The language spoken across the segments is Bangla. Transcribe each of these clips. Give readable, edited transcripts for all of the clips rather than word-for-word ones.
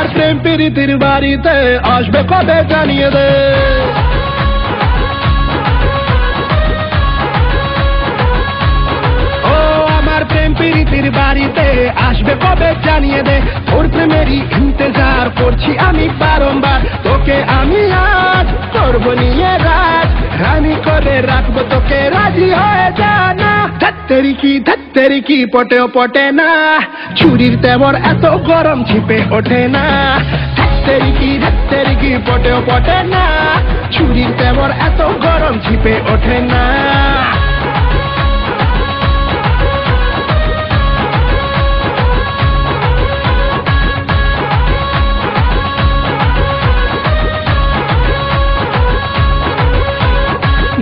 আমার প্রেম প্রীতির বাড়িতে আসবে কবে জানিয়ে দে। ও আমার প্রেম প্রীতির বাড়িতে আসবে কবে জানিয়ে দে। তোর প্রেমেরই ইন্তজার করছি আমি বারংবার। তোকে আমি আজ করবো নিয়ে রাজ, রানী করে রাখবো তোকে, রাজি হয়ে জানা। ধত্তেরি কি পটেও পটে না, ছুরির তেবর এত গরম ছিপে ওঠে না। ধত্তেরি কি পটেও পটে না, ছুরির তেবর এত গরম ছিপে ওঠে না।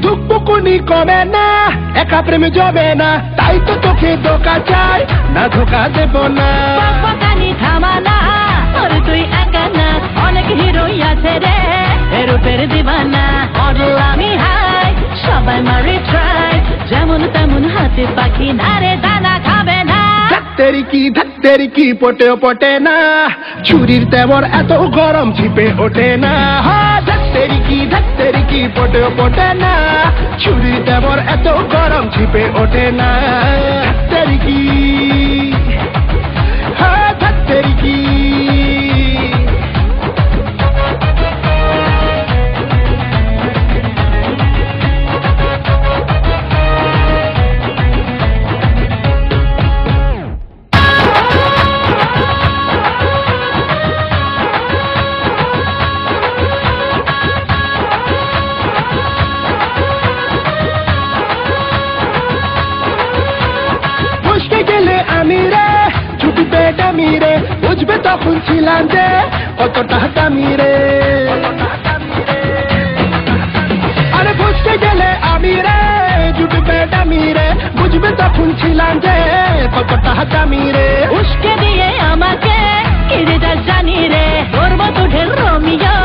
দুঃখনি কমে না, একা প্রেমে জমে না, তাই তো তোকে ধোকা চাই, না ধোকা দেব না। পাকানি থামা না, ওরে তুই একা না, অনেক হিরোই আছে রে এরূপের দিবানা। মডেল আমি হাই, সবাই মারে ট্রাই, যেমন তেমন হাতে পাখি না রে, দানা খাবে না। ধত্তেরি কি পটেও পটে না, ছুরির তেবর এত গরম ছিপে ওঠে না। ধত্তেরি কি পটেও পটে না, ছুরির তেবর এত গরম ছিপে ওঠে না। ধত্তেরি কি আমি রে ছুটবে ডামি রে, বুঝবে তখন ছিলাম যে কতটা দামি রে। আরে বুঝতে গেলে আমি রে ছুটবে ডামি রে, বুঝবে তখন ছিলাম যে কতটা দামি রে। উস্কে দিয়ে আমাকে কিরে জানি রে, তোর মতো ঢের রোমিও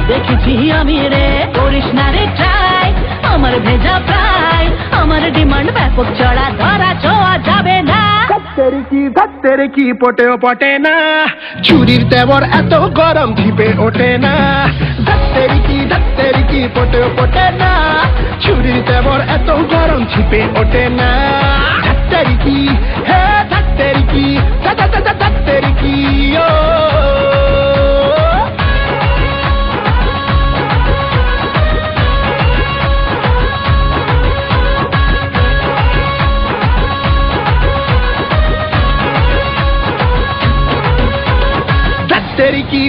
দেখেছি আমি রে। করিস না রে ট্রাই, আমার ভেজা প্রায়, আমার ডিমান্ড ব্যাপক, চড়া ধরা ছোঁয়া যাবে না। ধত্তেরি কি পটেও পটে না, ছুরির তেবর এত গরম ছিপে ওঠে না। ধত্তেরি কি পটেও পটে না, ছুরির তেবর এত গরম ছিপে ওঠে না। ধত্তেরি কি ধত্তেরি কি ও। ধত্তেরি কি